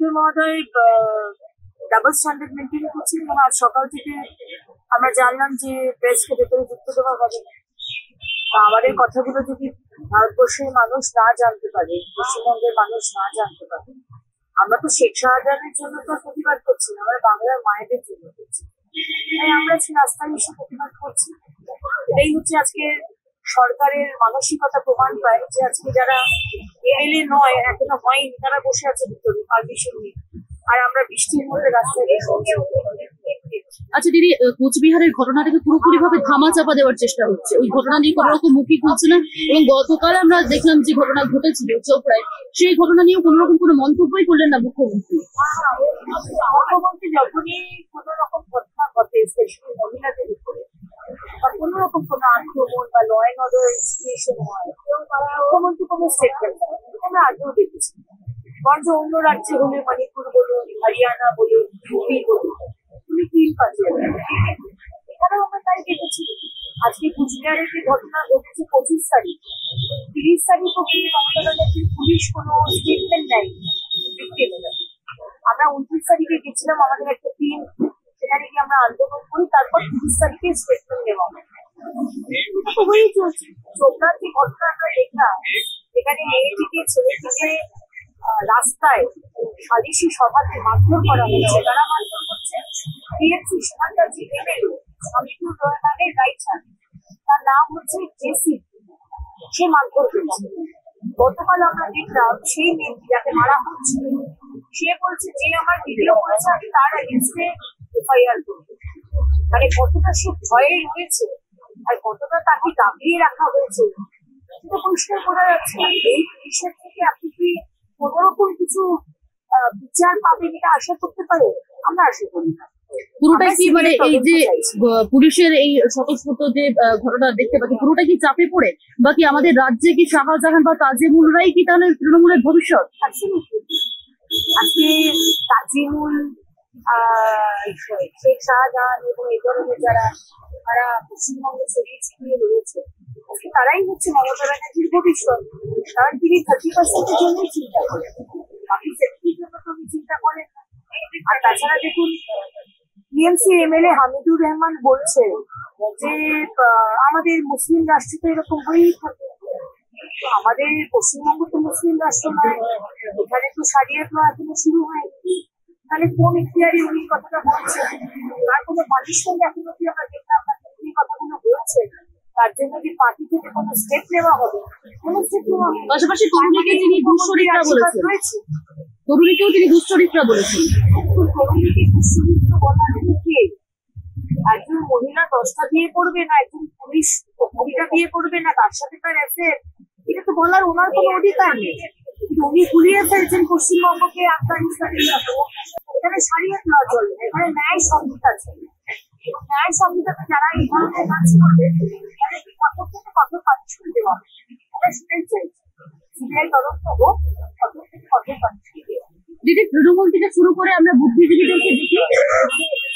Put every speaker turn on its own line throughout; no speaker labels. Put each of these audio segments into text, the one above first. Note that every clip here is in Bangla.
স্পিকার মহোদয় ডাবল স্ট্যান্ডার্ড মেনটেন করছেন এবং আজ সকাল থেকে আমরা জানলাম যে প্রেসকে ভেতরে যুক্ত দেওয়া হবে না। আমাদের কথাগুলো যদি ভারতবর্ষের মানুষ না জানতে পারে, পশ্চিমবঙ্গের মানুষ না জানতে পারে, আমরা তো শেখ শাহজাহানের জন্য তো প্রতিবাদ করছি না, আমরা বাংলার মায়েদের জন্য করছি। তাই আমরা আজকে রাস্তায় এসে প্রতিবাদ করছি। এটাই হচ্ছে আজকে সরকারের মানসিকতা প্রমাণ পায় যে আজকে যারা এমএলএ নয়, এখনো হয়নি, তারা বসে আছে ভিতরে পারমিশন নিয়ে, আর আমরা বৃষ্টির মধ্যে রাস্তায় বসে।
আচ্ছা দিদি, কোচবিহারের ঘটনাটাকে পুরোপুরি ভাবে ধামাচাপা দেওয়ার চেষ্টা হচ্ছে। ওই ঘটনা নিয়ে কোনো রকম মুখই খুলছে না, এবং গতকাল আমরা দেখলাম যে ঘটনা ঘটেছিল চোপড়ায়, সেই ঘটনা নিয়েও কোনো রকম কোনো মন্তব্যই করলেন না মুখ্যমন্ত্রী।
মুখ্যমন্ত্রী যখনই কোন রকম ঘটনা ঘটে, স্পেশালি মহিলাদের উপরে, বা কোন রকম কোনো আক্রমণ বা ল অ্যান্ড অর্ডার সিচুয়েশন হয়, মুখ্যমন্ত্রী কোনো স্টেটমেন্ট নেয়। আমরা আগেও দেখেছি, বরঞ্চ অন্য রাজ্যে হলে, মণিপুর বলুন, হরিয়ানা বলুন, ইউপি বলুন, তুমি কি পাচ্ছে, এখানেও আমরা তাই দেখেছি। আজকে কুচবিহারের যে ঘটনা ঘটেছে 25 তারিখ, 30 তারিখ অব্দি মমতা ব্যানার্জির পুলিশ কোনো স্টেটমেন্ট নেয়নি। আমরা 29 তারিখে গেছিলাম, আমাদের একটা টিম, সেখানে গিয়ে আমরা আন্দোলন করি, তারপর 30 তারিখে স্টেটমেন্ট নেওয়া হয়। এটা তো হয়েই চলছে। চোপড়ার যে ঘটনা আমরা দেখলাম, এখানে মেয়েটিকে ছেলেটিকে রাস্তায় সালিশি সভাতে মারধর করা হচ্ছে। তারা মারধর করছে টিএমসি সেখানকার যে এমএলএ হামিদুর রহমানের রাইট হ্যান্ড, তার নাম হচ্ছে জেসি, সে মারধর করছে। গতকাল আমরা দেখলাম সেই মেয়েটি যাকে মারা হচ্ছে, সে বলছে যে আমার ভিডিও করেছে আমি তার এগেন্স্টে এফআইআর করব। মানে কতটা সে ভয়ে রয়েছে আর কতটা তাকে দাবিয়ে রাখা হয়েছে সেটা পরিষ্কার করা যাচ্ছে। এই পুলিশের থেকে আপনি কি কোন রকম কিছু বিচার পাবেন এটা আশা করতে পারে? আমরা আশা করি না।
পুরোটাই কি মানে এই যে পুলিশের এই স্বতঃস্ফূর্ত যে ঘটনা দেখতে পাচ্ছি, পুরোটা কি চাপে পড়ে, বা কি আমাদের রাজ্যে কি শাহজাহান বা তাজিমুলরাই কি তাহলে তৃণমূলের ভবিষ্যৎ?
আজকে তাজিমুল, শেখ শাহজাহান এবং এই ধরনের যারা পশ্চিমবঙ্গে ছড়িয়ে ছিটিয়ে রয়েছে, তারাই হচ্ছে মমতা ব্যানার্জির ভবিষ্যৎ। কারণ তিনি 30% জন্যই চিন্তা করেন, বাকি 70% জন্য তুমি চিন্তা করেন। আর তাছাড়া দেখুন, টিএমসি এমএলএ হামিদুর রহমান বলছে যে আমাদের মুসলিম রাষ্ট্র তো এরকম হয়েই থাকে। আমাদের পশ্চিমবঙ্গ তো মুসলিম রাষ্ট্র নয়, এখানে তো সারিয়াত ল এখনো শুরু হয়নি। তাহলে কোন ইতিহারে উনি কথাটা বলছেন? তার কোনো পানিশমেন্ট এখনো কি আমরা দেখলাম না? এই কথাগুলো বলছে, তার জন্য কি পার্টি থেকে কোনো স্টেপ নেওয়া হবে? কোনো স্টেপ নেওয়া হবে।
পাশাপাশি তরুণীকে তিনি দুশ্চরিত্রা বলেছেন, তরুণীকেও তিনি দুশ্চরিত্রা বলেছেন।
তরুণীকে দুশ্চরিত্র বলার কে? একজন মহিলা 10টা বিয়ে করবে না, একজন পুলিশ 20টা বিয়ে করবে না, তার সাথে তার অ্যাফেয়ার, এটা তো বলার ওনার কোনো অধিকার নেই। কিন্তু উনি ঘুরিয়ে ফেলছেন পশ্চিমবঙ্গকে আফগানিস্তানের মতো। এখানে সারিয়াত ল চলে, এখানে ন্যায় সংহিতা চলে, এবং ন্যায় সংহিতাতে যারা এই ধরনের কাজ করবে তাদেরকে কঠোর থেকে কঠোর পানিশমেন্ট দেওয়া হবে। আমরা সেটাই চাইছি, সিবিআই তদন্ত হোক, কঠোর থেকে কঠোর পানিশমেন্ট দেওয়া।
দিদি, তৃণমূল থেকে শুরু করে আমরা বুদ্ধিজীবীদেরকে দেখি,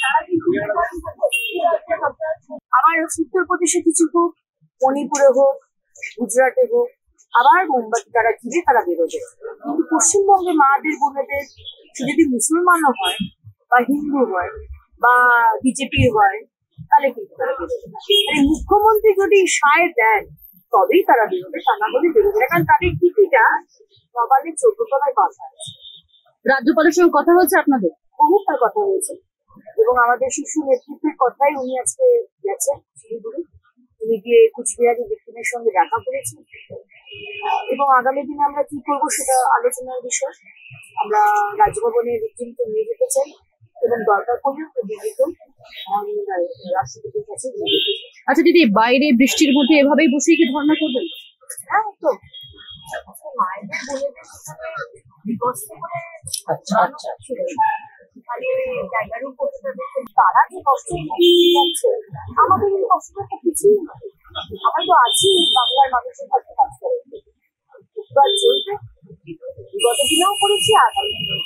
তারা কিন্তু আবার উত্তরপ্রদেশে কিছু হোক, মণিপুরে হোক, গুজরাটে হোক, আবার মোমবাতি তারা ঘিরে তারা বেরোবে। কিন্তু পশ্চিমবঙ্গে মাদের বোনেদের যদি মুসলমানও হয় বা হিন্দু হয় বা বিজেপির হয়, তাহলে কিন্তু তারা বেরোবে। মানে মুখ্যমন্ত্রী যদি সায় দেন তবেই তারা বেরোবে, তা না হলে বেরোবে না। কারণ তাদের টিকিটা সবাই 14তলায় বাঁধা আছে।
রাজ্যপালের সঙ্গে কথা হয়েছে আপনাদের?
বহুবার কথা হয়েছে, এবং আমাদের শিশু নেতৃত্বের কথাই উনি আজকে গেছেন শিলিগুড়ি। উনি গিয়ে কুচবিহারি ভিক্টিমের সঙ্গে দেখা করেছেন, এবং আগামী দিনে আমরা কি করবো সেটা আলোচনার বিষয়। আমরা রাজভবনে ভিক্টিমকে নিয়ে যেতে চাই, এবং দরকার পড়লে দিল্লিতেও রাষ্ট্রপতির কাছে নিয়ে যেতে চাই।
আচ্ছা দিদি, বাইরে বৃষ্টির মধ্যে এভাবেই বসেই কি ধর্ণা করবেন?
হ্যাঁ, তো মায়েদের বোনেদের বিকশিত করে মানে জায়গার উপর তারা যে কষ্ট যাচ্ছে, আমাদের এই কষ্টটা কিছুই নয়। আমরা তো আছি বাংলার মানুষের কাছে কাজ করে, চলবে, গত দিনেও করেছি, আগামী দিনেও।